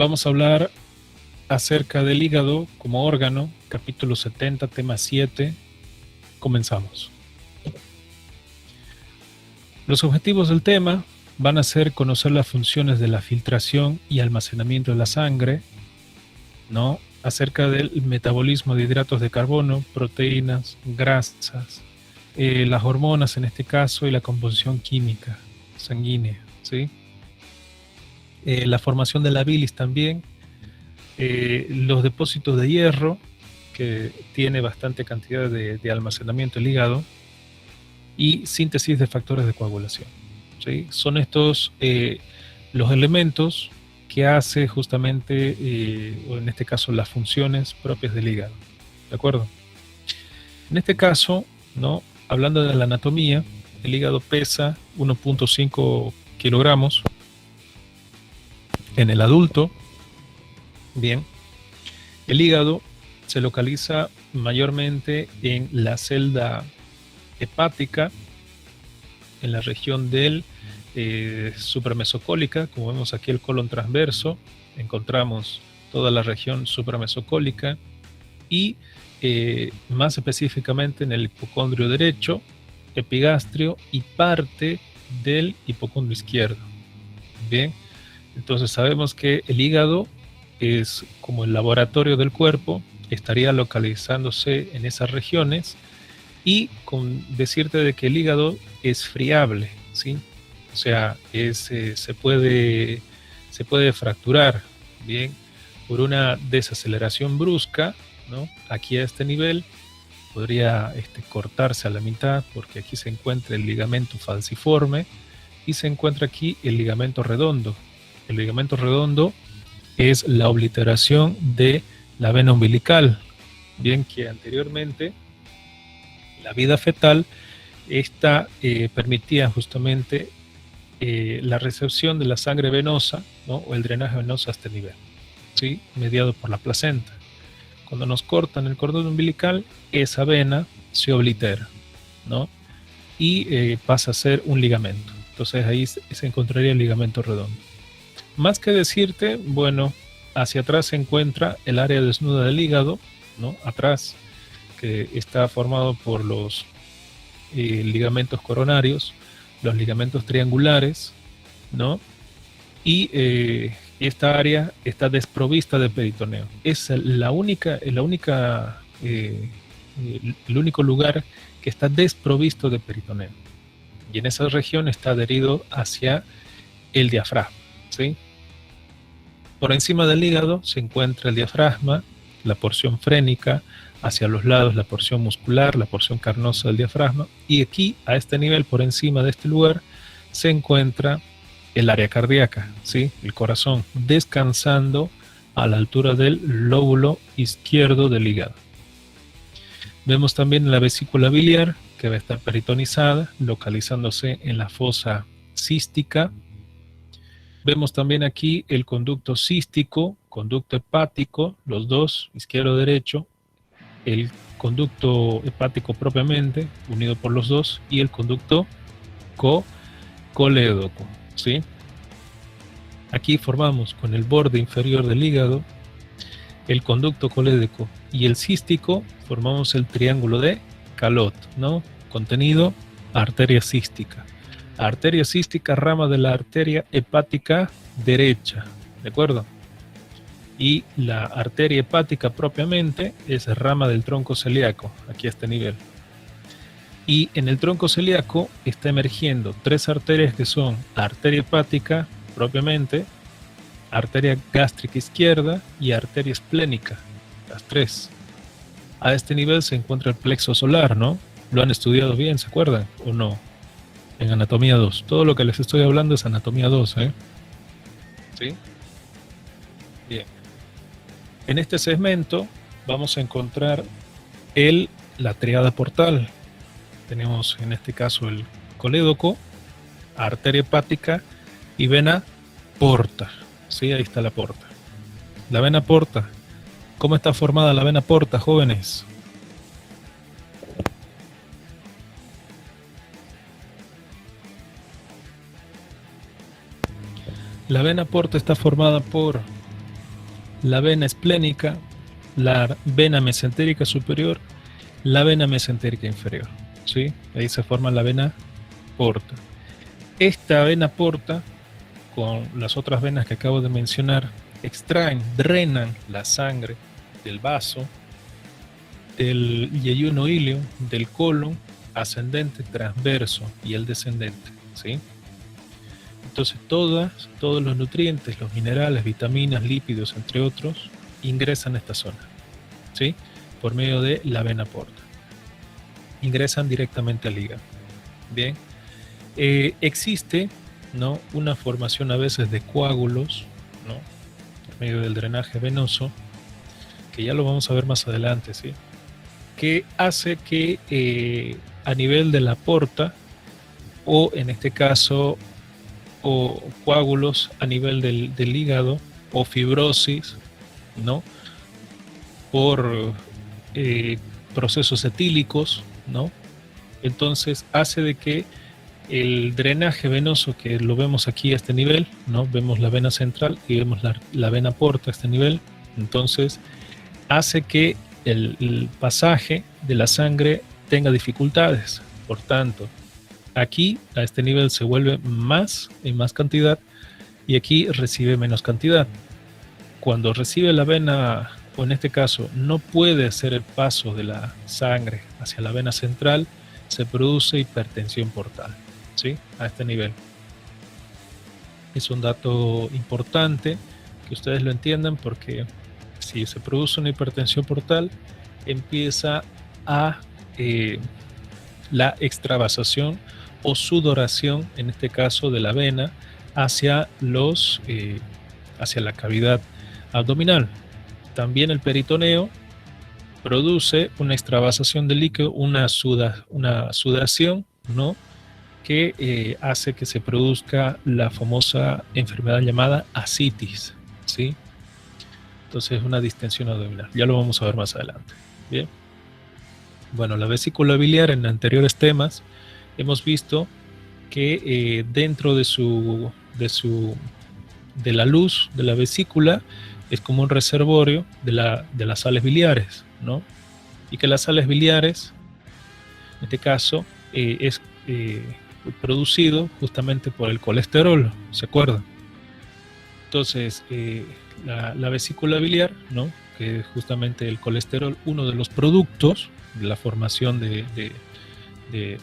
Vamos a hablar acerca del hígado como órgano, capítulo 70, tema 7. Comenzamos. Los objetivos del tema van a ser conocer las funciones de la filtración y almacenamiento de la sangre, ¿no? Acerca del metabolismo de hidratos de carbono, proteínas, grasas, las hormonas en este caso y la composición química sanguínea, ¿sí? La formación de la bilis también, los depósitos de hierro, que tiene bastante cantidad de almacenamiento el hígado, y síntesis de factores de coagulación, ¿sí? Son estos los elementos que hace justamente, o en este caso, las funciones propias del hígado, ¿de acuerdo? En este caso, ¿no? Hablando de la anatomía, el hígado pesa 1.5 kilogramos en el adulto. Bien, el hígado se localiza mayormente en la celda hepática, en la región del supramesocólica. Como vemos aquí el colon transverso, encontramos toda la región supramesocólica y más específicamente en el hipocondrio derecho, epigastrio y parte del hipocondrio izquierdo. Bien, entonces sabemos que el hígado es como el laboratorio del cuerpo, estaría localizándose en esas regiones, y con decirte de que el hígado es friable, ¿sí? O sea, se puede fracturar, bien, por una desaceleración brusca, ¿no? Aquí a este nivel podría cortarse a la mitad, porque aquí se encuentra el ligamento falciforme y se encuentra aquí el ligamento redondo. El ligamento redondo es la obliteración de la vena umbilical, bien que anteriormente la vida fetal esta permitía justamente la recepción de la sangre venosa, ¿no? O el drenaje venoso a este nivel, ¿sí? Mediado por la placenta. Cuando nos cortan el cordón umbilical, esa vena se oblitera, ¿no? Y pasa a ser un ligamento. Entonces ahí se encontraría el ligamento redondo. Más que decirte, bueno, hacia atrás se encuentra el área desnuda del hígado, ¿no? Atrás, que está formado por los ligamentos coronarios, los ligamentos triangulares, ¿no? Y esta área está desprovista de peritoneo. Es el único lugar que está desprovisto de peritoneo. Y en esa región está adherido hacia el diafragma, ¿sí? Por encima del hígado se encuentra el diafragma, la porción frénica, hacia los lados la porción muscular, la porción carnosa del diafragma, y aquí, a este nivel, por encima de este lugar, se encuentra el área cardíaca, ¿sí? El corazón, descansando a la altura del lóbulo izquierdo del hígado. Vemos también la vesícula biliar, que va a estar peritonizada, localizándose en la fosa cística. Vemos también aquí el conducto cístico, conducto hepático, los dos, izquierdo-derecho, el conducto hepático propiamente, unido por los dos, y el conducto colédoco, ¿sí? Aquí formamos con el borde inferior del hígado, el conducto colédoco y el cístico, formamos el triángulo de Calot, ¿no? Contenido, arteria cística. Arteria cística, rama de la arteria hepática derecha, ¿de acuerdo? Y la arteria hepática propiamente es rama del tronco celíaco, aquí a este nivel. Y en el tronco celíaco está emergiendo tres arterias que son arteria hepática propiamente, arteria gástrica izquierda y arteria esplénica, las tres. A este nivel se encuentra el plexo solar, ¿no? Lo han estudiado bien, ¿se acuerdan? ¿O no? En anatomía 2. Todo lo que les estoy hablando es anatomía 2, ¿eh? ¿Sí? Bien. En este segmento vamos a encontrar la triada portal. Tenemos en este caso el colédoco, arteria hepática y vena porta. Sí, ahí está la porta. La vena porta. ¿Cómo está formada la vena porta, jóvenes? La vena porta está formada por la vena esplénica, la vena mesentérica superior, la vena mesentérica inferior, ¿sí? Ahí se forma la vena porta. Esta vena porta, con las otras venas que acabo de mencionar, extraen, drenan la sangre del vaso, del yeyuno ilio, del colon ascendente, transverso y el descendente, ¿sí? Entonces todos los nutrientes, los minerales, vitaminas, lípidos, entre otros, ingresan a esta zona, ¿sí? Por medio de la vena porta. Ingresan directamente al hígado. Bien. Existe, ¿no?, una formación a veces de coágulos, ¿no?, por medio del drenaje venoso, que ya lo vamos a ver más adelante, ¿sí?, que hace que a nivel de la porta, o en este caso, o coágulos a nivel del hígado, o fibrosis, ¿no?, por procesos etílicos, ¿no? Entonces hace de que el drenaje venoso, que lo vemos aquí a este nivel, ¿no?, vemos la vena central y vemos la vena porta a este nivel, entonces hace que el pasaje de la sangre tenga dificultades. Por tanto, aquí a este nivel se vuelve más en más cantidad y aquí recibe menos cantidad. Cuando recibe la vena, o en este caso no puede hacer el paso de la sangre hacia la vena central, se produce hipertensión portal, ¿sí?, a este nivel. Es un dato importante que ustedes lo entiendan, porque si se produce una hipertensión portal, empieza a la extravasación o sudoración, en este caso de la vena, hacia la cavidad abdominal. También el peritoneo produce una extravasación de líquido, una sudación, ¿no?, que hace que se produzca la famosa enfermedad llamada ascitis, ¿sí? Entonces, una distensión abdominal. Ya lo vamos a ver más adelante. Bien. Bueno, la vesícula biliar, en anteriores temas hemos visto que dentro de la luz de la vesícula es como un reservorio de las sales biliares, ¿no? Y que las sales biliares, en este caso, es producido justamente por el colesterol, ¿se acuerdan? Entonces, la vesícula biliar, ¿no?, que es justamente el colesterol, uno de los productos de la formación de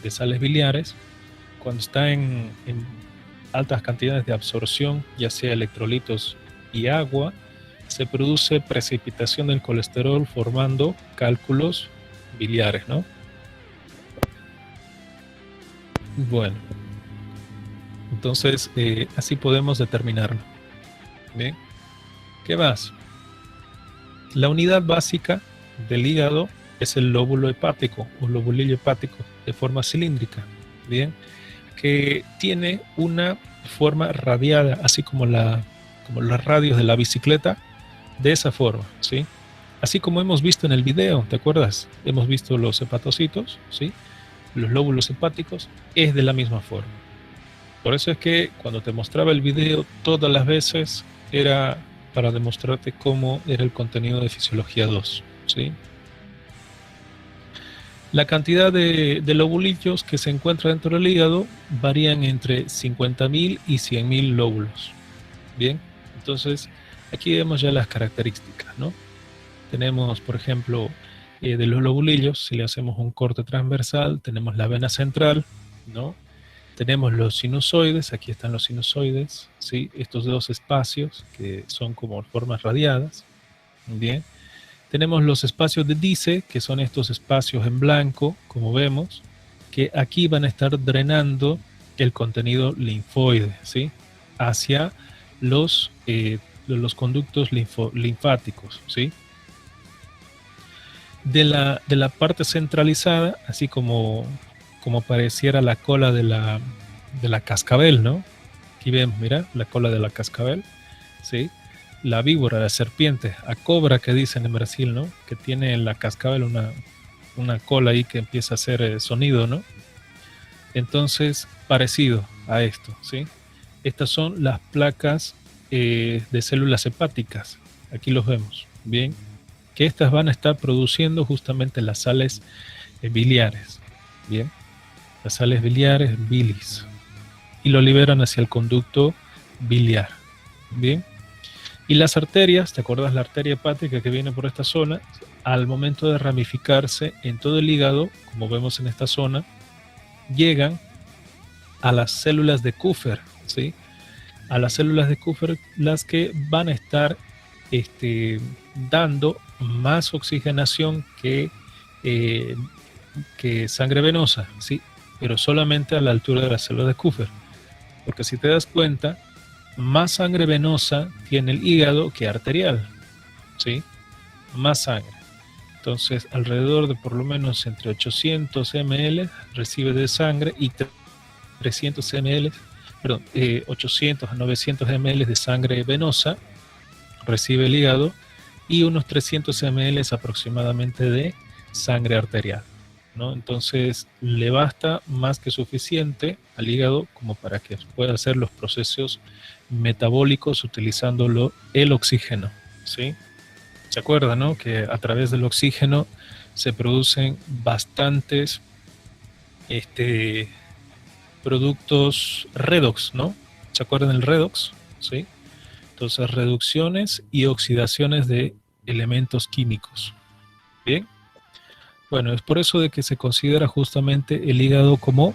sales biliares, cuando está en altas cantidades de absorción, ya sea electrolitos y agua, se produce precipitación del colesterol formando cálculos biliares, ¿no? Bueno, entonces así podemos determinarlo. Bien, ¿qué más? La unidad básica del hígado es el lóbulo hepático o lobulillo hepático de forma cilíndrica, bien, que tiene una forma radiada, así como los radios de la bicicleta, de esa forma, ¿sí? Así como hemos visto en el video, ¿te acuerdas? Hemos visto los hepatocitos, ¿sí? Los lóbulos hepáticos, es de la misma forma. Por eso es que cuando te mostraba el video, todas las veces era para demostrarte cómo era el contenido de Fisiología 2, ¿sí? La cantidad de lobulillos que se encuentra dentro del hígado varían entre 50.000 y 100.000 lóbulos. Bien, entonces aquí vemos ya las características, ¿no? Tenemos, por ejemplo, de los lobulillos, si le hacemos un corte transversal, tenemos la vena central, ¿no? Tenemos los sinusoides, aquí están los sinusoides, ¿sí? Estos dos espacios que son como formas radiadas, bien. Tenemos los espacios de Dice, que son estos espacios en blanco, como vemos, que aquí van a estar drenando el contenido linfoide, ¿sí?, hacia los conductos linfáticos, ¿sí? De la parte centralizada, así como pareciera la cola de la cascabel, ¿no? Aquí vemos, mira, la cola de la cascabel, ¿sí? La víbora, la serpiente, a cobra que dicen en Brasil, ¿no?, que tiene en la cascabel una cola ahí que empieza a hacer sonido, ¿no? Entonces, parecido a esto, ¿sí? Estas son las placas de células hepáticas, aquí los vemos, bien, que estas van a estar produciendo justamente las sales biliares, bien, las sales biliares, bilis, y lo liberan hacia el conducto biliar, bien. Y las arterias, ¿te acuerdas la arteria hepática que viene por esta zona? Al momento de ramificarse en todo el hígado, como vemos en esta zona, llegan a las células de Kupffer, ¿sí? A las células de Kupffer, las que van a estar dando más oxigenación que sangre venosa, ¿sí? Pero solamente a la altura de las células de Kupffer. Porque si te das cuenta, más sangre venosa tiene el hígado que arterial, ¿sí? Más sangre. Entonces, alrededor de por lo menos entre 800 ml recibe de sangre y 300 ml, perdón, 800 a 900 ml de sangre venosa recibe el hígado y unos 300 ml aproximadamente de sangre arterial, ¿no? Entonces, le basta más que suficiente al hígado como para que pueda hacer los procesos metabólicos utilizando el oxígeno, ¿sí? ¿Se acuerdan, no? Que a través del oxígeno se producen bastantes productos redox, ¿no? ¿Se acuerdan del redox? ¿Sí? Entonces, reducciones y oxidaciones de elementos químicos. Bien. Bueno, es por eso de que se considera justamente el hígado como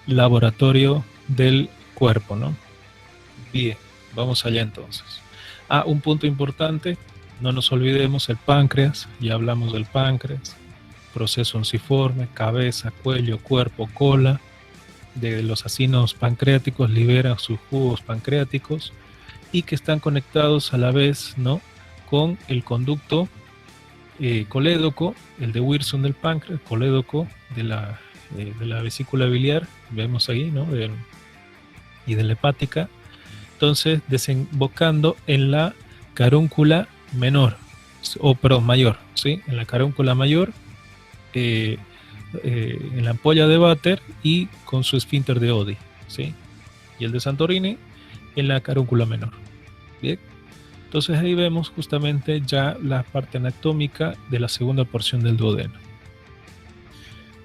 laboratorio del cuerpo, ¿no? Bien, vamos allá entonces. Un punto importante, no nos olvidemos el páncreas, ya hablamos del páncreas, proceso unciforme, cabeza, cuello, cuerpo, cola, de los acinos pancreáticos liberan sus jugos pancreáticos y que están conectados a la vez, ¿no?, con el conducto colédoco, el de Wilson del páncreas, colédoco de la vesícula biliar, vemos ahí, ¿no?, y de la hepática, entonces desembocando en la carúncula menor, mayor, ¿sí? En la carúncula mayor, en la ampolla de Vater y con su esfínter de Oddi, ¿sí? Y el de Santorini en la carúncula menor. Bien. Entonces ahí vemos justamente ya la parte anatómica de la segunda porción del duodeno.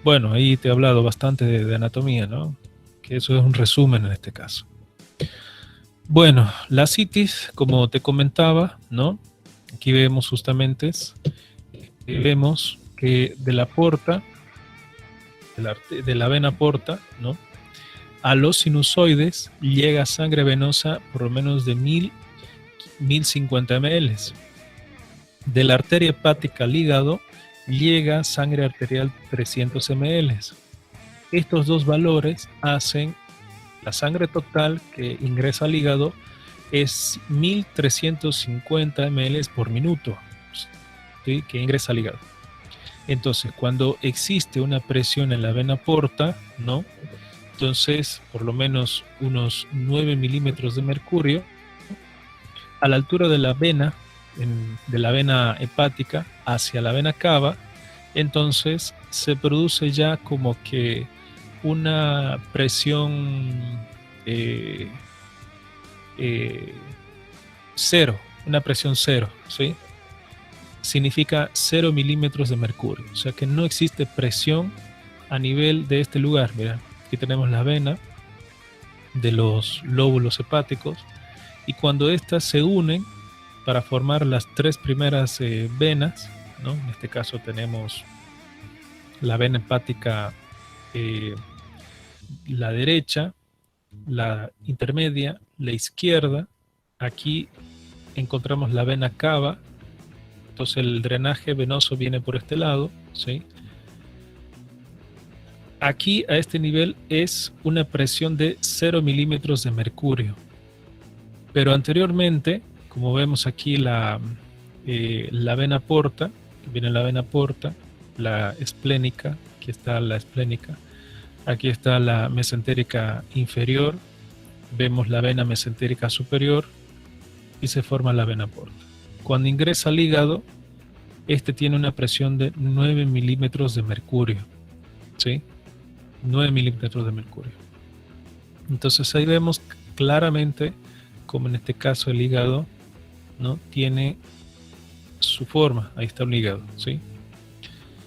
Bueno, ahí te he hablado bastante de anatomía, ¿no? Que eso es un resumen en este caso. Bueno, la citis, como te comentaba, ¿no? Aquí vemos justamente, vemos que de la porta, de la vena porta, ¿no?, a los sinusoides llega sangre venosa por lo menos de 1050 ml. De la arteria hepática al hígado llega sangre arterial 300 ml. Estos dos valores hacen la sangre total que ingresa al hígado es 1350 ml por minuto, ¿sí?, que ingresa al hígado. Entonces, cuando existe una presión en la vena porta, ¿no?, entonces por lo menos unos 9 milímetros de mercurio a la altura de la vena, de la vena hepática hacia la vena cava, entonces se produce ya como que una presión cero, una presión cero, ¿sí? Significa 0 milímetros de mercurio, o sea que no existe presión a nivel de este lugar. Mira, aquí tenemos la vena de los lóbulos hepáticos y cuando estas se unen para formar las tres primeras venas, ¿no? En este caso tenemos la vena hepática, la derecha, la intermedia, la izquierda. Aquí encontramos la vena cava. Entonces el drenaje venoso viene por este lado, ¿sí? Aquí a este nivel es una presión de 0 milímetros de mercurio. Pero anteriormente, como vemos aquí la vena porta, viene la vena porta, la esplénica, aquí está la esplénica, aquí está la mesentérica inferior, vemos la vena mesentérica superior y se forma la vena porta. Cuando ingresa al hígado, este tiene una presión de 9 milímetros de mercurio, ¿sí? 9 milímetros de mercurio. Entonces ahí vemos claramente como en este caso el hígado, ¿no?, tiene su forma. Ahí está un hígado, ¿sí?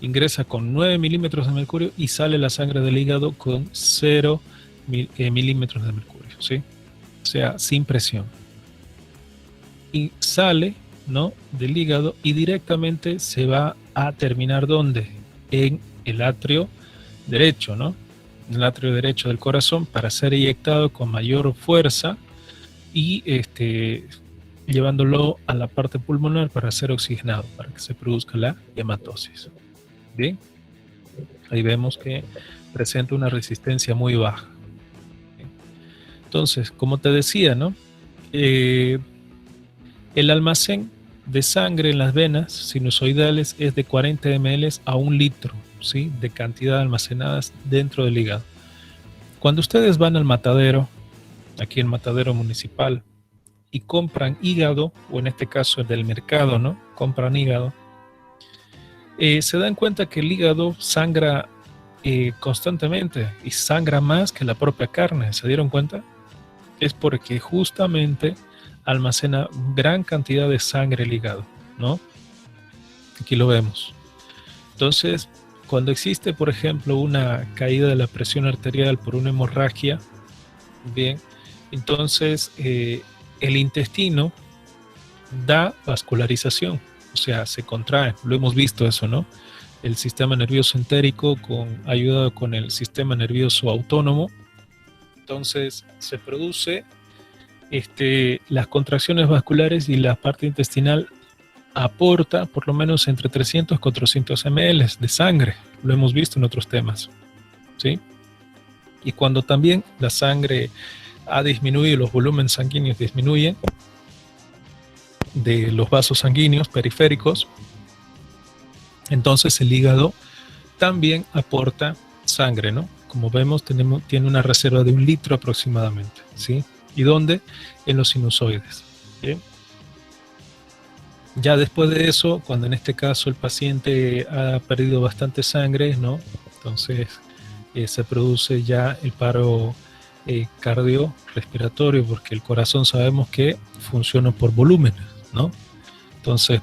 Ingresa con 9 milímetros de mercurio y sale la sangre del hígado con 0 milímetros de mercurio, ¿sí? O sea, sin presión. Y sale, ¿no?, del hígado y directamente se va a terminar ¿dónde? En el atrio derecho, ¿no? En el atrio derecho del corazón para ser eyectado con mayor fuerza y llevándolo a la parte pulmonar para ser oxigenado, para que se produzca la hematosis. Bien, ahí vemos que presenta una resistencia muy baja. Entonces, como te decía, ¿no? El almacén de sangre en las venas sinusoidales es de 40 ml a 1 litro, ¿sí?, de cantidad almacenadas dentro del hígado. Cuando ustedes van al matadero, aquí en Matadero Municipal, y compran hígado, o en este caso el del mercado, ¿no?, compran hígado, se dan cuenta que el hígado sangra constantemente y sangra más que la propia carne. ¿Se dieron cuenta? Es porque justamente almacena gran cantidad de sangre el hígado, ¿no? Aquí lo vemos. Entonces, cuando existe, por ejemplo, una caída de la presión arterial por una hemorragia, bien, entonces el intestino da vascularización, o sea, se contrae. Lo hemos visto eso, ¿no? El sistema nervioso entérico ayudado con el sistema nervioso autónomo. Entonces se produce las contracciones vasculares y la parte intestinal aporta por lo menos entre 300 y 400 ml de sangre. Lo hemos visto en otros temas, ¿sí? Y cuando también la sangre ha disminuido, los volúmenes sanguíneos disminuyen de los vasos sanguíneos periféricos, entonces el hígado también aporta sangre, ¿no? Como vemos, tiene una reserva de 1 litro aproximadamente, ¿sí? ¿Y dónde? En los sinusoides, ¿bien? Ya después de eso, cuando en este caso el paciente ha perdido bastante sangre, ¿no?, entonces se produce ya el paro cardiorrespiratorio, porque el corazón sabemos que funciona por volúmenes, ¿no? Entonces,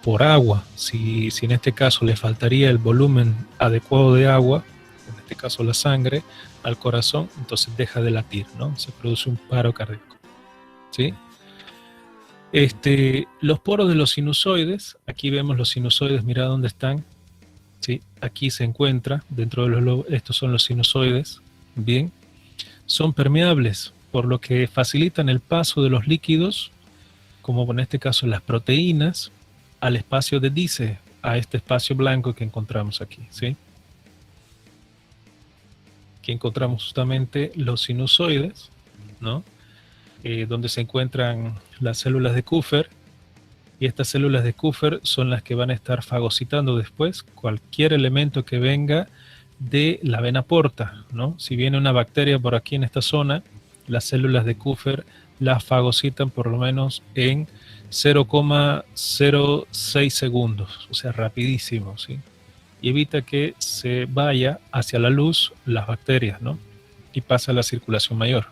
por agua, si en este caso le faltaría el volumen adecuado de agua, en este caso la sangre, al corazón, entonces deja de latir, ¿no? Se produce un paro cardíaco, ¿sí? Los poros de los sinusoides, aquí vemos los sinusoides, mira dónde están, ¿sí? Aquí se encuentra, dentro de los lobos, estos son los sinusoides, bien, son permeables, por lo que facilitan el paso de los líquidos, como en este caso las proteínas, al espacio de Dice, a este espacio blanco que encontramos aquí, ¿sí? Aquí encontramos justamente los sinusoides, ¿no? Donde se encuentran las células de Kupffer, y estas células de Kupffer son las que van a estar fagocitando después cualquier elemento que venga de la vena porta, ¿no? Si viene una bacteria por aquí en esta zona, las células de Kupffer las fagocitan por lo menos en 0,06 segundos, o sea, rapidísimo, ¿sí? Y evita que se vaya hacia la luz las bacterias, ¿no? Y pasa a la circulación mayor.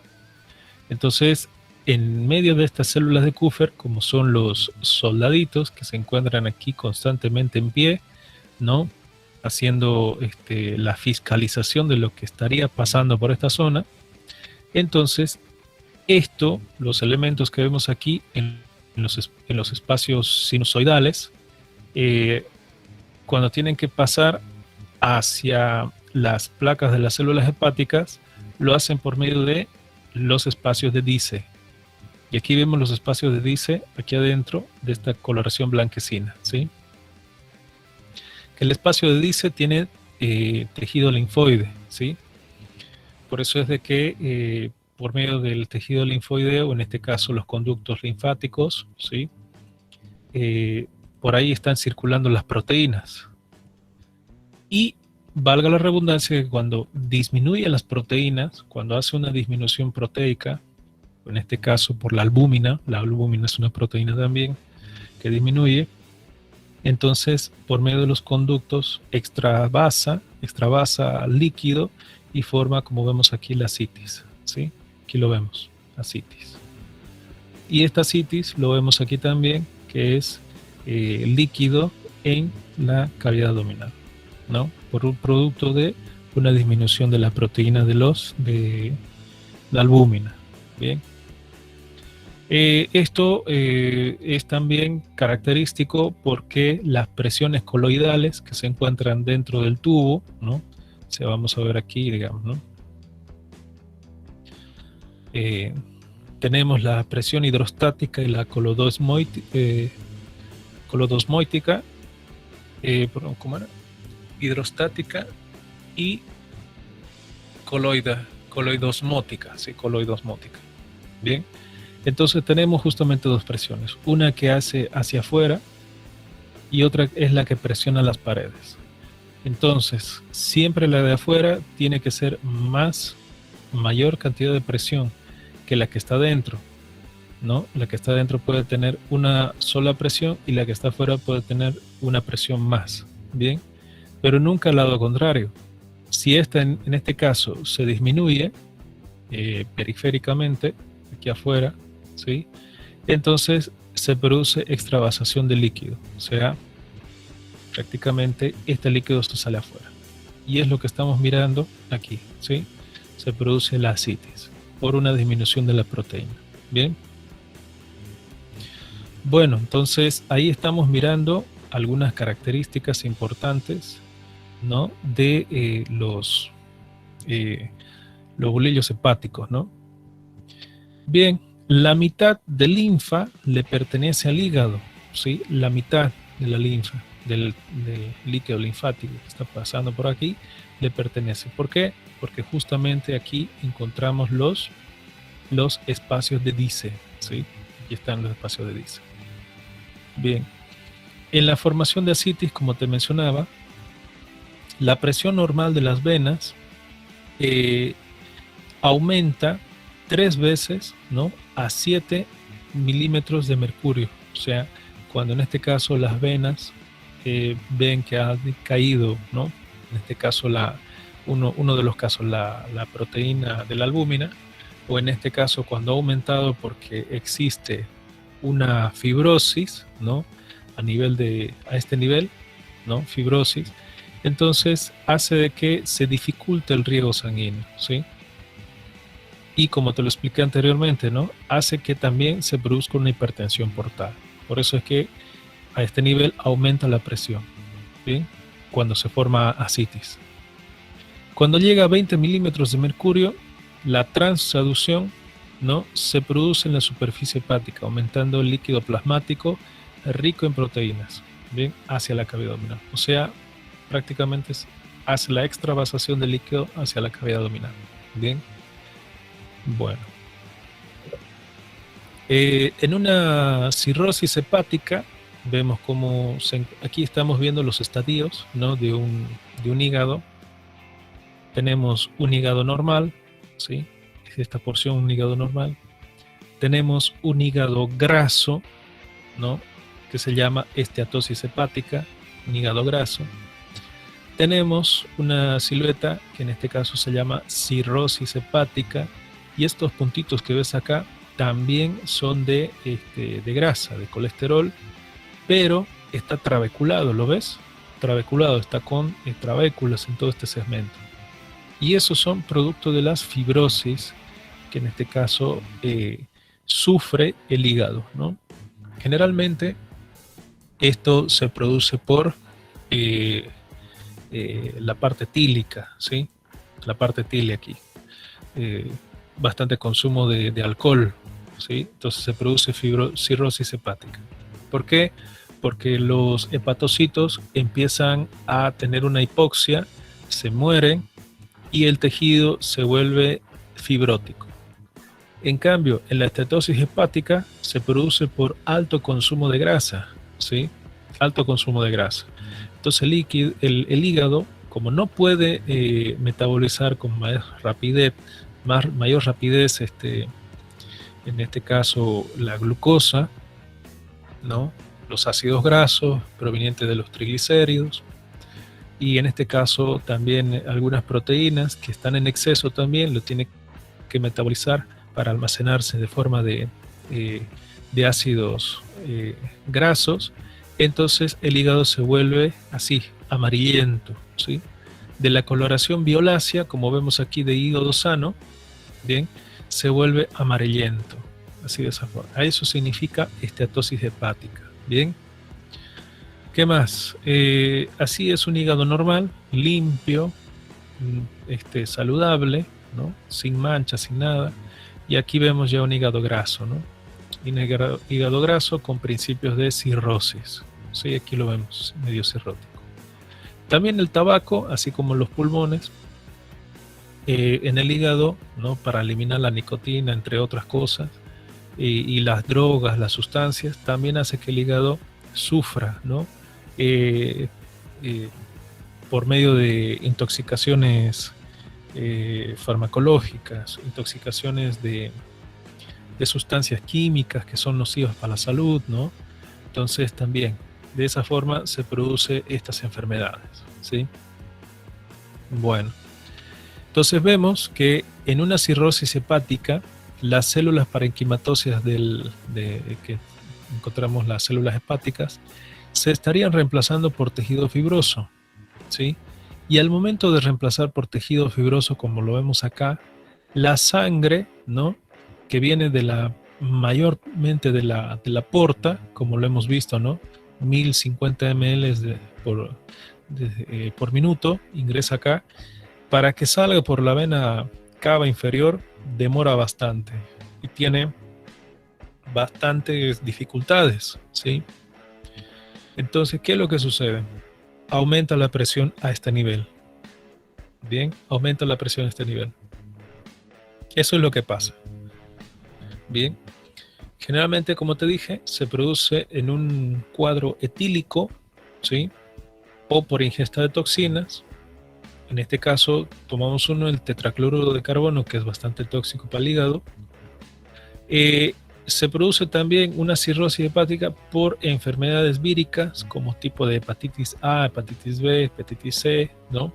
Entonces, en medio de estas células de Kupffer, como son los soldaditos que se encuentran aquí constantemente en pie, ¿no?, haciendo la fiscalización de lo que estaría pasando por esta zona, entonces los elementos que vemos aquí en los espacios sinusoidales, cuando tienen que pasar hacia las placas de las células hepáticas, lo hacen por medio de los espacios de Dice. Y aquí vemos los espacios de Dice, aquí adentro, de esta coloración blanquecina, ¿sí? El espacio de Dice tiene tejido linfoide, ¿sí? Por eso es de que por medio del tejido linfoideo, en este caso los conductos linfáticos, ¿sí?, por ahí están circulando las proteínas. Y valga la redundancia que cuando disminuye las proteínas, cuando hace una disminución proteica, en este caso por la albúmina es una proteína también que disminuye, entonces por medio de los conductos extravasa líquido y forma, como vemos aquí, la citis, ¿sí? Aquí lo vemos, la citis. Y esta citis lo vemos aquí también, que es líquido en la cavidad abdominal, ¿no? Por un producto de una disminución de la proteína de la albúmina. Bien. Esto es también característico porque las presiones coloidales que se encuentran dentro del tubo, ¿no? Se vamos a ver aquí, digamos, ¿no? Tenemos la presión hidrostática y la colodosmótica, perdón, ¿cómo era? Hidrostática y coloidosmótica, sí, coloidosmótica. Bien, entonces tenemos justamente dos presiones, una que hace hacia afuera y otra es la que presiona las paredes. Entonces, siempre la de afuera tiene que ser mayor cantidad de presión que la que está dentro, ¿no? La que está dentro puede tener una sola presión y la que está afuera puede tener una presión más, ¿bien? Pero nunca al lado contrario. Si esta en este caso se disminuye periféricamente, aquí afuera, ¿sí? Entonces se produce extravasación de líquido, o sea, prácticamente este líquido se sale afuera. Y es lo que estamos mirando aquí, ¿sí? Se produce la ascitis por una disminución de la proteína. Bien. Bueno, entonces ahí estamos mirando algunas características importantes, ¿no? De los bolillos hepáticos, ¿no? Bien, la mitad de linfa le pertenece al hígado, ¿sí? La mitad de la linfa, del líquido linfático que está pasando por aquí, le pertenece. ¿Por qué? Porque justamente aquí encontramos los espacios de Dice, ¿sí? Aquí están los espacios de Dice. Bien, en la formación de ascitis, como te mencionaba, la presión normal de las venas aumenta 3 veces, ¿no? A 7 milímetros de mercurio. O sea, cuando en este caso las venas ven que ha caído, ¿no? En este caso uno de los casos la proteína de la albúmina, o en este caso cuando ha aumentado porque existe una fibrosis, ¿no? A este nivel, ¿no? Fibrosis, entonces hace de que se dificulte el riego sanguíneo, ¿sí? Y como te lo expliqué anteriormente, ¿no? Hace que también se produzca una hipertensión portal. Por eso es que a este nivel aumenta la presión, ¿sí? Cuando se forma ascitis. Cuando llega a 20 milímetros de mercurio, la transaducción, ¿no? Se produce en la superficie hepática, aumentando el líquido plasmático rico en proteínas, ¿bien? Hacia la cavidad abdominal. O sea, prácticamente hace la extravasación del líquido hacia la cavidad abdominal, ¿bien? Bueno. En una cirrosis hepática, vemos cómo aquí estamos viendo los estadios, ¿no? de un hígado. Tenemos un hígado normal, ¿sí? Esta porción, un hígado normal. Tenemos un hígado graso, ¿no? Que se llama esteatosis hepática, un hígado graso. Tenemos una silueta que en este caso se llama cirrosis hepática, y estos puntitos que ves acá también son de grasa, de colesterol, pero está trabeculado, ¿lo ves? Trabeculado, está con trabéculas en todo este segmento. Y esos son producto de las fibrosis que en este caso sufre el hígado, ¿no? Generalmente esto se produce por la parte tílica, ¿sí? La parte tílica aquí. Bastante consumo de alcohol, ¿sí? Entonces se produce cirrosis hepática. ¿Por qué? Porque los hepatocitos empiezan a tener una hipoxia, se mueren y el tejido se vuelve fibrótico. En cambio, en la estatosis hepática se produce por alto consumo de grasa, ¿sí? Alto consumo de grasa. Entonces el hígado, como no puede metabolizar con mayor rapidez, en este caso la glucosa, ¿no? Los ácidos grasos provenientes de los triglicéridos, y en este caso también algunas proteínas que están en exceso también lo tiene que metabolizar para almacenarse de forma de ácidos grasos. entonces el hígado se vuelve así, amarillento, ¿sí? De la coloración violácea, como vemos aquí de hígado sano, bien, se vuelve amarillento, así de esa forma. Eso significa esteatosis hepática, bien. ¿Qué más? Así es un hígado normal, limpio, saludable, ¿no? Sin manchas, sin nada. Y aquí vemos ya un hígado graso, ¿no? Hígado graso con principios de cirrosis. Sí, aquí lo vemos, medio cirrótico. También el tabaco, así como los pulmones, en el hígado, ¿no? Para eliminar la nicotina, entre otras cosas, y las drogas, las sustancias, también hace que el hígado sufra, ¿no? Por medio de intoxicaciones farmacológicas, intoxicaciones de sustancias químicas que son nocivas para la salud, ¿no? Entonces también de esa forma se producen estas enfermedades, ¿sí? Bueno, entonces vemos que en una cirrosis hepática las células parenquimatosas que encontramos las células hepáticas se estarían reemplazando por tejido fibroso, ¿sí? Y al momento de reemplazar por tejido fibroso, como lo vemos acá, la sangre, ¿no? Que viene mayormente de la porta, como lo hemos visto, ¿no? 1050 ml por minuto, ingresa acá. Para que salga por la vena cava inferior, demora bastante y tiene bastantes dificultades, ¿sí? Entonces, ¿qué es lo que sucede? Aumenta la presión a este nivel. Bien, aumenta la presión a este nivel. Eso es lo que pasa. Bien, generalmente, como te dije, se produce en un cuadro etílico, ¿sí? O por ingesta de toxinas. En este caso, tomamos el tetracloruro de carbono, que es bastante tóxico para el hígado. Se produce también una cirrosis hepática por enfermedades víricas, como tipo de hepatitis A, hepatitis B, hepatitis C, ¿no?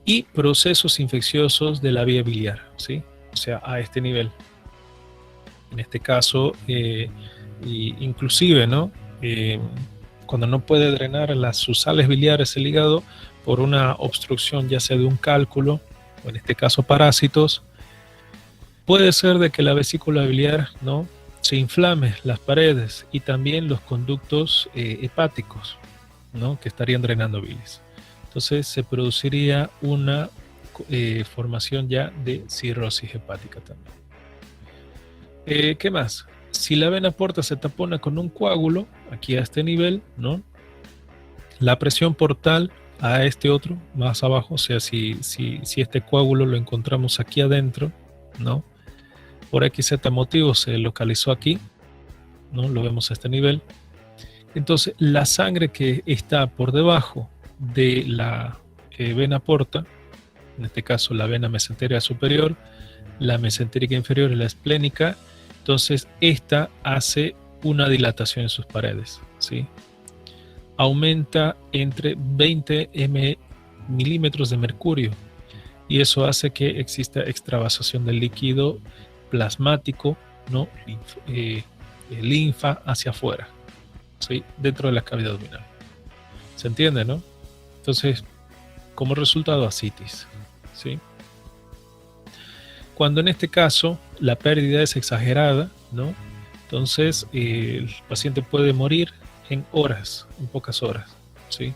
Y procesos infecciosos de la vía biliar, ¿sí? O sea, a este nivel. En este caso, inclusive, ¿no? Cuando no puede drenar sus sales biliares el hígado por una obstrucción, ya sea de un cálculo, o en este caso parásitos, puede ser de que la vesícula biliar, ¿no? Se inflame las paredes y también los conductos hepáticos, ¿no? Que estarían drenando bilis. Entonces se produciría una formación ya de cirrosis hepática también. ¿Qué más? Si la vena porta se tapona con un coágulo, aquí a este nivel, ¿no? La presión portal a este otro, más abajo, o sea, si este coágulo lo encontramos aquí adentro, ¿no? Por X motivo se localizó aquí, ¿no? Lo vemos a este nivel. Entonces, la sangre que está por debajo de la vena porta, en este caso la vena mesentérica superior, la mesentérica inferior y la esplénica, entonces esta hace una dilatación en sus paredes, ¿sí? Aumenta entre 20 milímetros de mercurio y eso hace que exista extravasación del líquido plasmático, ¿no? Linfa hacia afuera, ¿sí? Dentro de la cavidad abdominal. ¿Se entiende, no? Entonces, como resultado, ascitis, ¿sí? Cuando en este caso la pérdida es exagerada, ¿no? Entonces el paciente puede morir en horas, en pocas horas, ¿sí?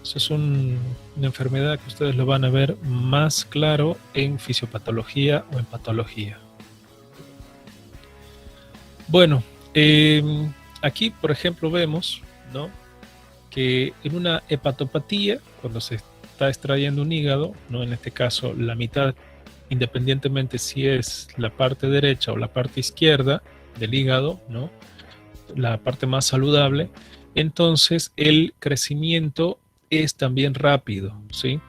Esa es una enfermedad que ustedes lo van a ver más claro en fisiopatología o en patología. Bueno, aquí por ejemplo vemos, ¿no? Que en una hepatopatía, cuando se está extrayendo un hígado, ¿no? En este caso la mitad, independientemente si es la parte derecha o la parte izquierda del hígado, ¿no? La parte más saludable, entonces el crecimiento es también rápido, ¿sí?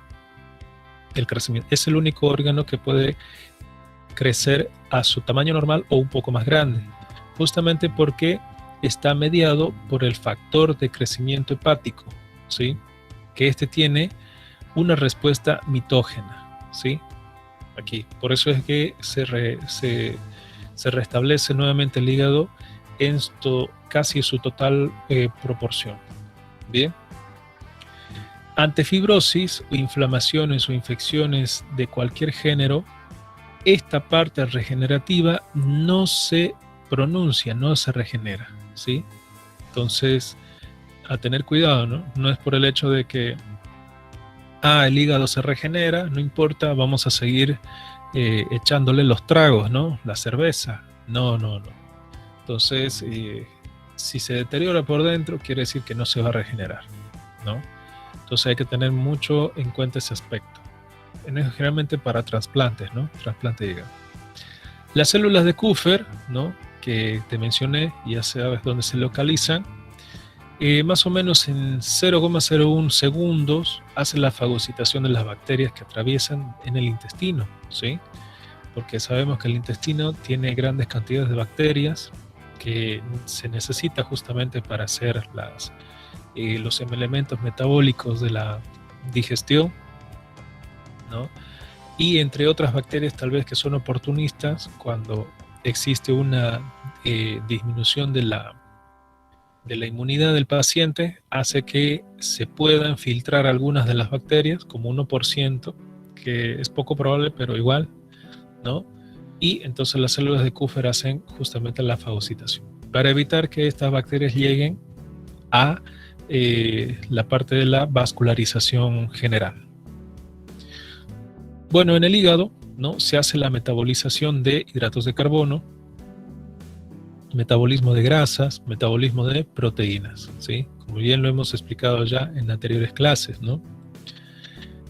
El crecimiento es el único órgano que puede crecer a su tamaño normal o un poco más grande, justamente porque está mediado por el factor de crecimiento hepático, ¿sí? Que tiene una respuesta mitógena, ¿sí? Aquí, por eso es que se restablece nuevamente el hígado en casi su total proporción. Bien. Ante fibrosis o inflamaciones o infecciones de cualquier género, esta parte regenerativa no se pronuncia, no se regenera, ¿sí? Entonces, a tener cuidado, ¿no? No es por el hecho de que el hígado se regenera, no importa, vamos a seguir echándole los tragos, ¿no? La cerveza. No. Entonces, si se deteriora por dentro, quiere decir que no se va a regenerar, ¿no? Entonces hay que tener mucho en cuenta ese aspecto. Generalmente para trasplantes, ¿no? Trasplante de hígado. Las células de Kupffer, ¿no? Que te mencioné, ya sabes dónde se localizan. Más o menos en 0,01 segundos hace la fagocitación de las bacterias que atraviesan en el intestino, ¿sí? Porque sabemos que el intestino tiene grandes cantidades de bacterias que se necesita justamente para hacer los elementos metabólicos de la digestión, ¿no? Y entre otras bacterias tal vez que son oportunistas cuando existe una disminución de la inmunidad del paciente, hace que se puedan filtrar algunas de las bacterias, como 1%, que es poco probable, pero igual, ¿no? Y entonces las células de Kupffer hacen justamente la fagocitación, para evitar que estas bacterias lleguen a la parte de la vascularización general. Bueno, en el hígado, ¿no? Se hace la metabolización de hidratos de carbono, metabolismo de grasas, metabolismo de proteínas, ¿sí? Como bien lo hemos explicado ya en anteriores clases, ¿no?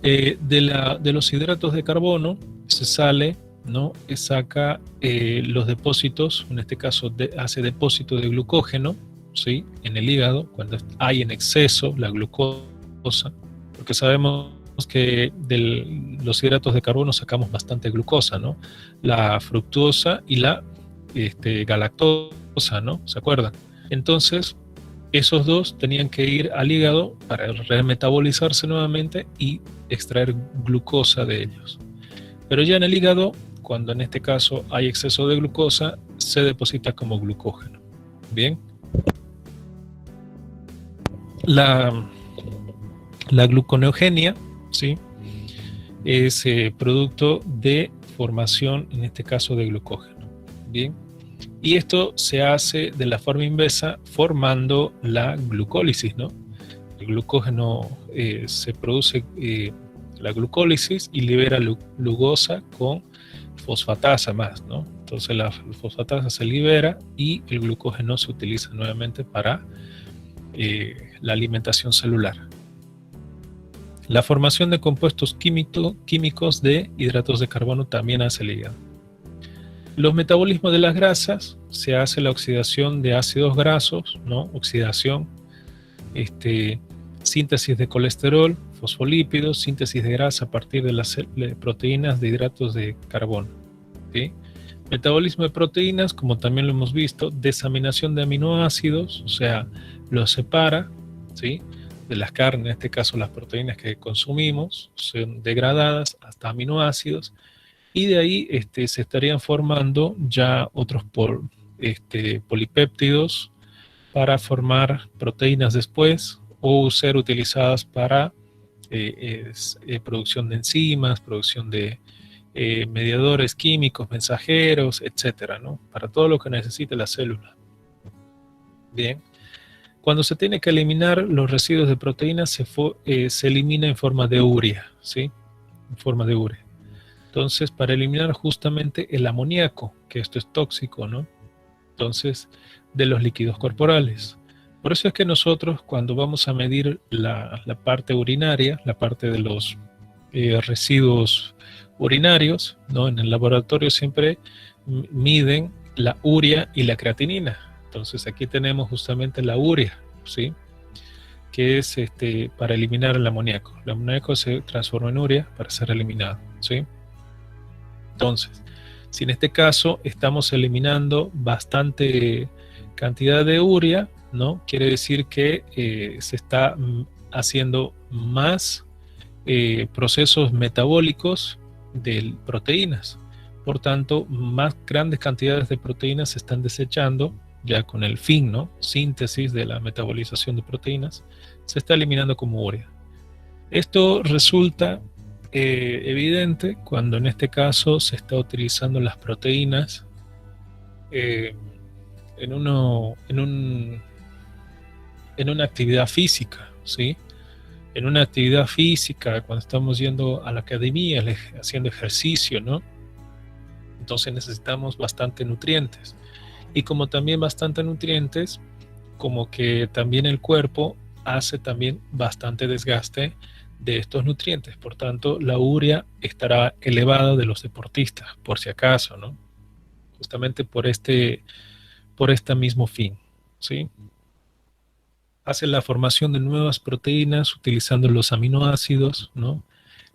De los hidratos de carbono se sale, ¿no? Saca los depósitos, en este caso hace depósito de glucógeno, ¿sí? En el hígado, cuando hay en exceso la glucosa, porque sabemos que de los hidratos de carbono sacamos bastante glucosa, ¿no? La fructosa y la galactosa, ¿no? ¿Se acuerdan? Entonces, esos dos tenían que ir al hígado para remetabolizarse nuevamente y extraer glucosa de ellos. Pero ya en el hígado, cuando en este caso hay exceso de glucosa, se deposita como glucógeno. Bien. La gluconeogenia, ¿sí? Es producto de formación, en este caso, de glucógeno. Bien. Y esto se hace de la forma inversa, formando la glucólisis, ¿no? El glucógeno se produce la glucólisis y libera glucosa con fosfatasa más, ¿no? Entonces la fosfatasa se libera y el glucógeno se utiliza nuevamente para la alimentación celular. La formación de compuestos químicos de hidratos de carbono también hace el hígado. Los metabolismos de las grasas, se hace la oxidación de ácidos grasos, ¿no? Oxidación, síntesis de colesterol, fosfolípidos, síntesis de grasa a partir de las proteínas de hidratos de carbono, ¿sí? Metabolismo de proteínas, como también lo hemos visto, desaminación de aminoácidos, o sea, los separa, ¿sí? De las carnes, en este caso las proteínas que consumimos, son degradadas hasta aminoácidos, y de ahí se estarían formando ya otros polipéptidos para formar proteínas después, o ser utilizadas para producción de enzimas, producción de mediadores químicos, mensajeros, etcétera, ¿no? Para todo lo que necesite la célula. Bien. Cuando se tiene que eliminar los residuos de proteínas, se elimina en forma de urea, ¿sí? En forma de urea. Entonces, para eliminar justamente el amoníaco, que esto es tóxico, ¿no? Entonces, de los líquidos corporales. Por eso es que nosotros, cuando vamos a medir la parte urinaria, la parte de los residuos urinarios, ¿no? En el laboratorio siempre miden la urea y la creatinina. Entonces aquí tenemos justamente la urea, ¿sí? Que es para eliminar el amoníaco. El amoníaco se transforma en urea para ser eliminado, ¿sí? Entonces, si en este caso estamos eliminando bastante cantidad de urea, ¿no? Quiere decir que se está haciendo más procesos metabólicos de proteínas. Por tanto, más grandes cantidades de proteínas se están desechando ya con el fin, ¿no? Síntesis de la metabolización de proteínas, se está eliminando como urea. Esto resulta evidente cuando en este caso se está utilizando las proteínas eh, en una actividad física, ¿sí? En una actividad física, cuando estamos yendo a la academia, haciendo ejercicio, ¿no? Entonces necesitamos bastante nutrientes. Y como también bastante nutrientes, como que también el cuerpo hace también bastante desgaste de estos nutrientes. Por tanto, la urea estará elevada de los deportistas, por si acaso, ¿no? Justamente por este mismo fin, ¿sí? Hace la formación de nuevas proteínas utilizando los aminoácidos, ¿no?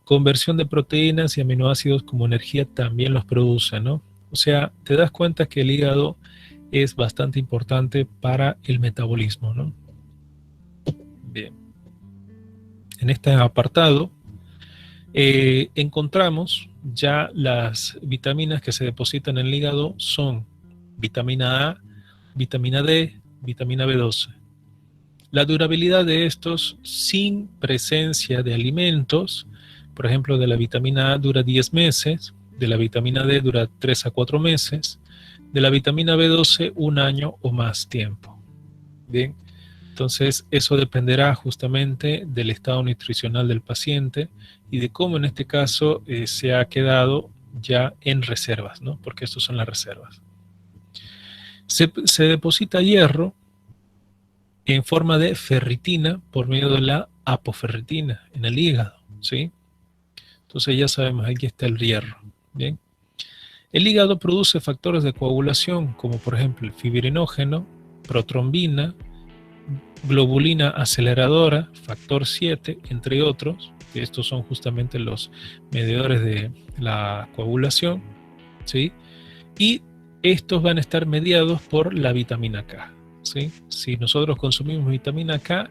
Conversión de proteínas y aminoácidos como energía también los produce, ¿no? O sea, te das cuenta que el hígado es bastante importante para el metabolismo, ¿no? Bien. En este apartado encontramos ya las vitaminas que se depositan en el hígado son vitamina A, vitamina D, vitamina B12. La durabilidad de estos sin presencia de alimentos, por ejemplo, de la vitamina A dura 10 meses, de la vitamina D dura 3 a 4 meses, de la vitamina B12 un año o más tiempo. Bien, entonces eso dependerá justamente del estado nutricional del paciente y de cómo en este caso se ha quedado ya en reservas, ¿no? Porque estas son las reservas. Se deposita hierro en forma de ferritina por medio de la apoferritina en el hígado, ¿sí? Entonces ya sabemos, aquí está el hierro, ¿bien? El hígado produce factores de coagulación, como por ejemplo el fibrinógeno, protrombina, globulina aceleradora, factor 7, entre otros, que estos son justamente los mediadores de la coagulación, ¿sí? Y estos van a estar mediados por la vitamina K, ¿sí? Si nosotros consumimos vitamina K,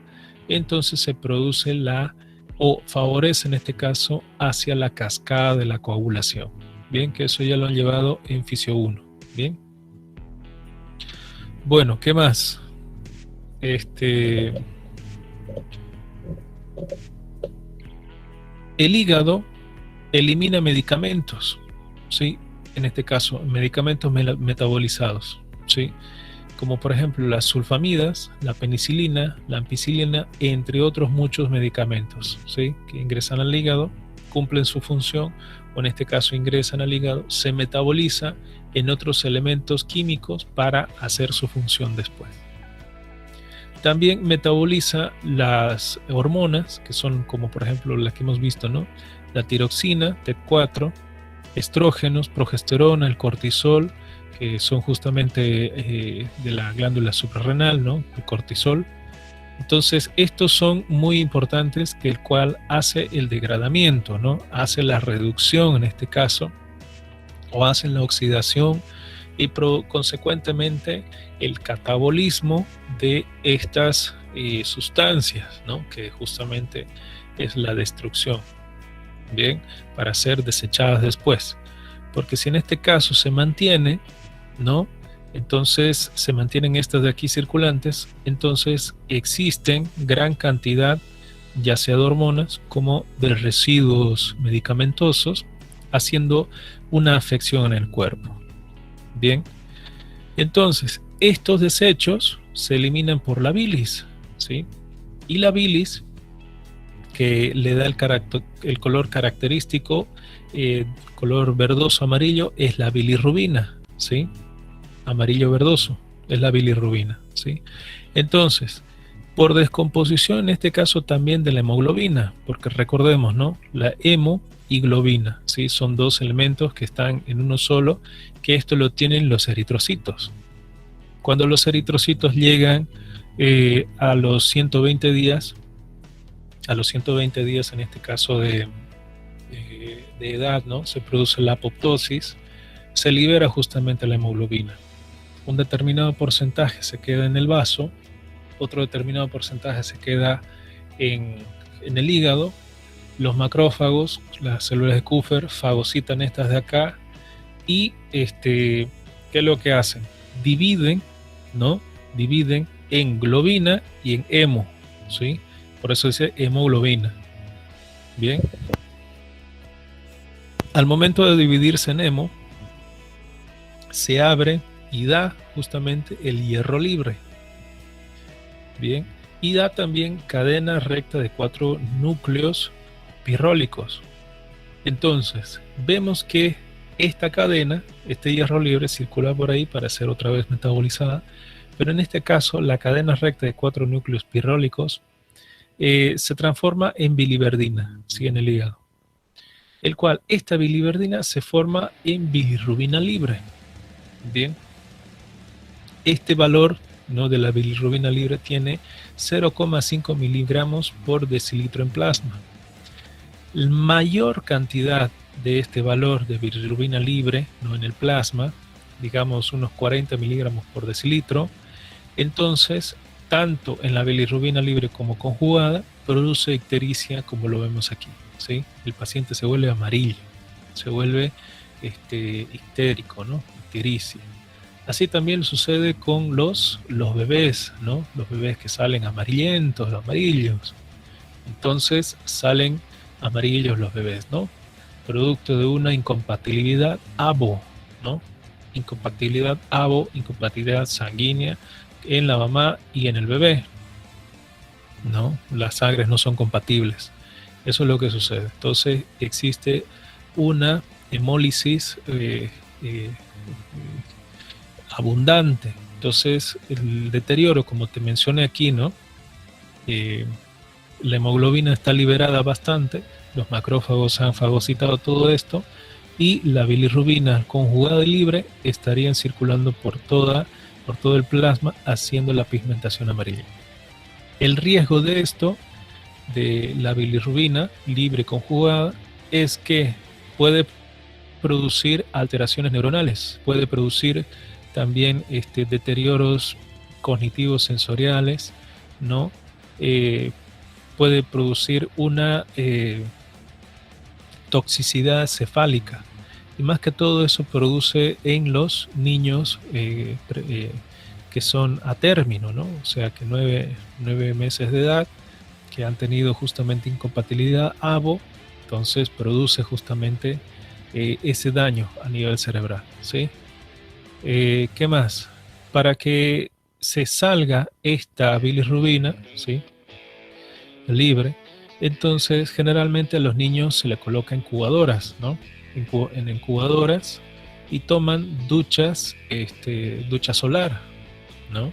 entonces se produce o favorece en este caso hacia la cascada de la coagulación. Bien, que eso ya lo han llevado en Fisio 1. Bien. Bueno, ¿qué más? El hígado elimina medicamentos, ¿sí? En este caso, medicamentos metabolizados, ¿sí? Como por ejemplo las sulfamidas, la penicilina, la ampicilina, entre otros muchos medicamentos, ¿sí? Que ingresan al hígado, cumplen su función, o en este caso ingresan al hígado, se metaboliza en otros elementos químicos para hacer su función después. También metaboliza las hormonas, que son como por ejemplo las que hemos visto, ¿no? La tiroxina, T4, estrógenos, progesterona, el cortisol, que son justamente de la glándula suprarrenal, ¿no? El cortisol. Entonces, estos son muy importantes, que el cual hace el degradamiento, ¿no? Hace la reducción en este caso, o hace la oxidación y consecuentemente el catabolismo de estas sustancias, ¿no? Que justamente es la destrucción, bien, para ser desechadas después. Porque si en este caso se mantiene, ¿no? Entonces se mantienen estas de aquí circulantes, entonces existen gran cantidad, ya sea de hormonas como de residuos medicamentosos, haciendo una afección en el cuerpo. Bien, entonces estos desechos se eliminan por la bilis, ¿sí? Y la bilis, que le da el color característico, color verdoso amarillo, es la bilirrubina, ¿sí? Amarillo verdoso es la bilirrubina, ¿sí? Entonces, por descomposición, en este caso también de la hemoglobina, porque recordemos, ¿no? La hemo y globina, ¿sí? Son dos elementos que están en uno solo, que esto lo tienen los eritrocitos. Cuando los eritrocitos llegan a los 120 días, en este caso de edad, ¿no? Se produce la apoptosis, se libera justamente la hemoglobina. Un determinado porcentaje se queda en el vaso, otro determinado porcentaje se queda en el hígado. Los macrófagos, las células de Kupffer, fagocitan estas de acá y ¿qué es lo que hacen? Dividen ¿no? Dividen en globina y en hemo, ¿sí? Por eso dice hemoglobina. Bien. Al momento de dividirse en hemo, se abre y da justamente el hierro libre. Bien. Y da también cadena recta de 4 núcleos pirrólicos. Entonces, vemos que esta cadena, este hierro libre, circula por ahí para ser otra vez metabolizada, pero en este caso la cadena recta de 4 núcleos pirrólicos se transforma en biliverdina, ¿sí? En el hígado, el cual esta biliverdina se forma en bilirrubina libre. Bien, este valor, ¿no?, de la bilirrubina libre tiene 0,5 miligramos por decilitro en plasma. La mayor cantidad de este valor de bilirrubina libre, ¿no?, en el plasma, digamos unos 40 miligramos por decilitro, entonces tanto en la bilirrubina libre como conjugada produce ictericia, como lo vemos aquí, ¿sí? El paciente se vuelve amarillo, se vuelve ictérico, ¿no? Ictericia. Así también sucede con los bebés, ¿no? Los bebés que salen amarillentos, amarillos. Entonces salen amarillos los bebés, ¿no? Producto de una incompatibilidad ABO, ¿no? Incompatibilidad ABO, incompatibilidad sanguínea en la mamá y en el bebé, ¿no? Las sangres no son compatibles. Eso es lo que sucede. Entonces existe una hemólisis abundante. Entonces el deterioro, como te mencioné aquí, ¿no? La hemoglobina está liberada bastante, los macrófagos han fagocitado todo esto y la bilirrubina conjugada y libre estarían circulando por todo el plasma, haciendo la pigmentación amarilla. El riesgo de esto, de la bilirrubina libre conjugada, es que puede producir alteraciones neuronales, puede producir también deterioros cognitivos sensoriales, ¿no? Puede producir una toxicidad cefálica, y más que todo eso produce en los niños que son a término, ¿no? O sea, que 9 meses de edad, que han tenido justamente incompatibilidad ABO, entonces produce justamente ese daño a nivel cerebral, ¿sí? ¿Qué más? Para que se salga esta bilirrubina, ¿sí?, libre, entonces generalmente a los niños se le coloca incubadoras, ¿no? En incubadoras, y toman duchas, ducha solar, ¿no?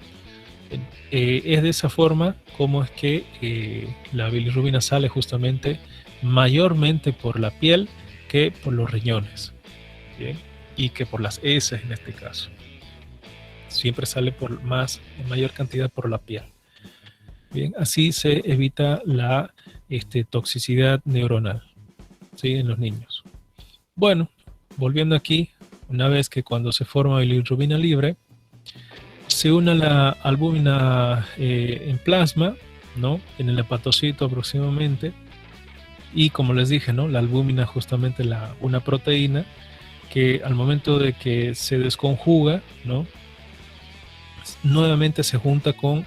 Es de esa forma como es que la bilirrubina sale justamente mayormente por la piel que por los riñones, ¿bien? Y que por las heces en este caso. Siempre sale en mayor cantidad por la piel. Bien, así se evita la toxicidad neuronal, ¿sí?, en los niños. Bueno, volviendo aquí, una vez que cuando se forma bilirrubina libre, se une la albúmina en plasma, ¿no?, en el hepatocito aproximadamente, y como les dije, ¿no?, la albúmina justamente una proteína que al momento de que se desconjuga, ¿no?, nuevamente se junta con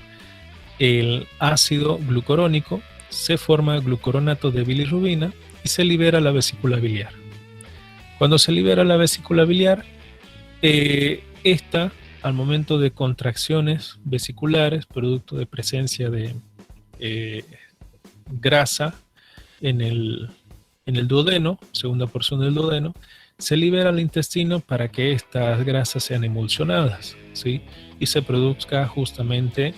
el ácido glucurónico, se forma glucoronato de bilirrubina y se libera la vesícula biliar. Cuando se libera la vesícula biliar, esta, al momento de contracciones vesiculares, producto de presencia de grasa en el duodeno, segunda porción del duodeno, se libera al intestino para que estas grasas sean emulsionadas, ¿sí?, y se produzca justamente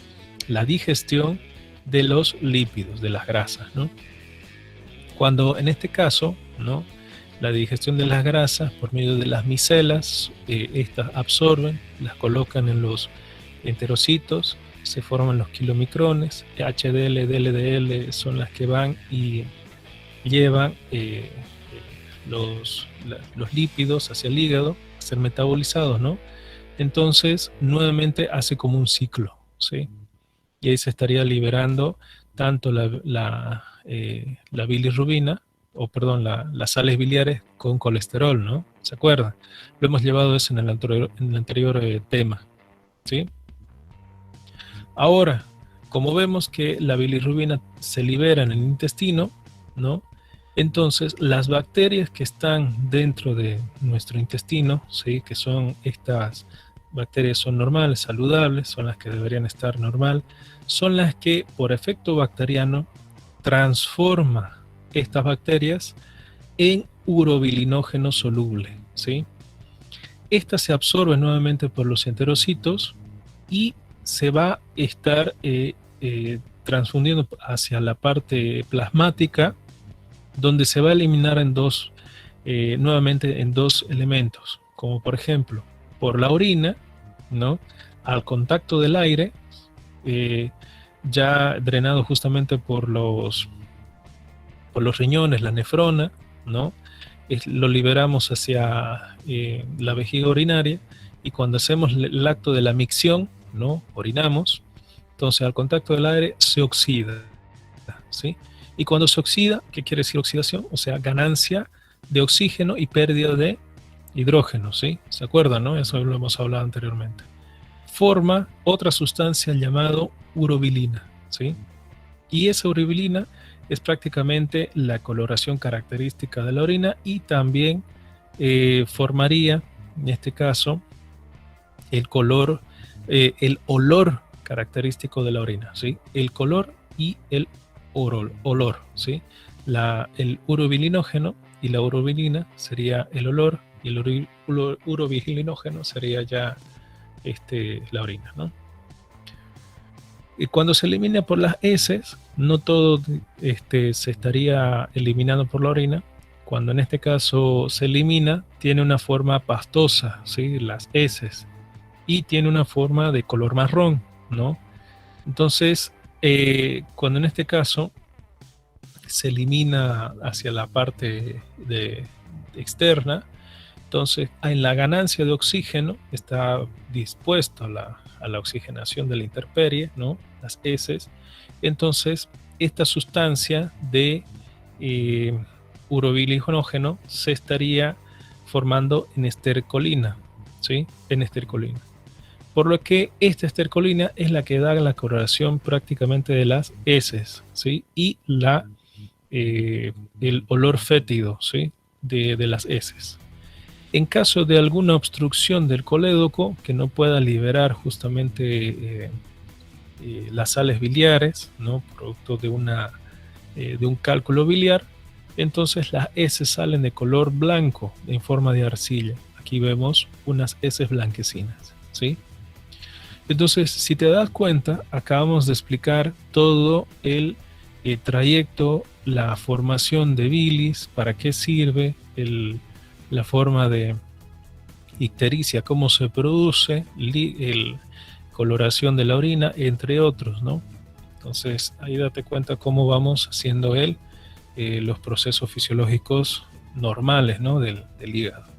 la digestión de los lípidos, de las grasas, ¿no? Cuando en este caso, ¿no?, la digestión de las grasas por medio de las micelas, estas absorben, las colocan en los enterocitos, se forman los kilomicrones, HDL, DLDL son las que van y llevan los lípidos hacia el hígado a ser metabolizados, ¿no? Entonces, nuevamente hace como un ciclo, ¿sí? Y ahí se estaría liberando tanto la bilirrubina, o perdón, las sales biliares con colesterol, ¿no? ¿Se acuerdan? Lo hemos llevado eso en el anterior tema, ¿sí? Ahora, como vemos que la bilirrubina se libera en el intestino, ¿no? Entonces, las bacterias que están dentro de nuestro intestino, ¿sí? Que son estas bacterias son normales, saludables, son las que deberían estar normal, son las que por efecto bacteriano transforma estas bacterias en urobilinógeno soluble, ¿sí? Esta se absorbe nuevamente por los enterocitos y se va a estar transfundiendo hacia la parte plasmática, donde se va a eliminar en nuevamente en dos elementos, como por ejemplo, por la orina, ¿no? Al contacto del aire, eh, ya drenado justamente por los riñones, la nefrona, ¿no? Lo liberamos hacia la vejiga urinaria, y cuando hacemos el acto de la micción, ¿no? Orinamos, entonces al contacto del aire se oxida, ¿sí? Y cuando se oxida, ¿qué quiere decir oxidación? O sea, ganancia de oxígeno y pérdida de hidrógeno, ¿sí? ¿Se acuerdan, no? Eso lo hemos hablado anteriormente. Forma otra sustancia llamada urobilina, ¿sí? Y esa urobilina es prácticamente la coloración característica de la orina, y también formaría, en este caso, el color, el olor característico de la orina, ¿sí? El color y el olor, ¿sí? El urobilinógeno y la urobilina sería el olor, y el urobilinógeno sería ya la orina, ¿no? Y cuando se elimina por las heces, no todo se estaría eliminando por la orina. Cuando en este caso se elimina, tiene una forma pastosa, ¿sí? Las heces, y tiene una forma de color marrón, ¿no? Entonces, cuando en este caso se elimina hacia la parte externa, entonces en la ganancia de oxígeno está dispuesto a la oxigenación de la intemperie, ¿no? Las heces. Entonces, esta sustancia de urobilinógeno se estaría formando en estercolina, ¿sí? En estercolina. Por lo que esta estercolina es la que da la coloración prácticamente de las heces, ¿sí? Y el olor fétido, ¿sí? De las heces. En caso de alguna obstrucción del colédoco que no pueda liberar justamente las sales biliares, ¿no? Producto de un cálculo biliar, entonces las heces salen de color blanco en forma de arcilla. Aquí vemos unas heces blanquecinas, ¿sí? Entonces, si te das cuenta, acabamos de explicar todo el trayecto, la formación de bilis, para qué sirve, la forma de ictericia, cómo se produce, coloración de la orina, entre otros, ¿no? Entonces, ahí date cuenta cómo vamos haciendo los procesos fisiológicos normales, ¿no? del hígado.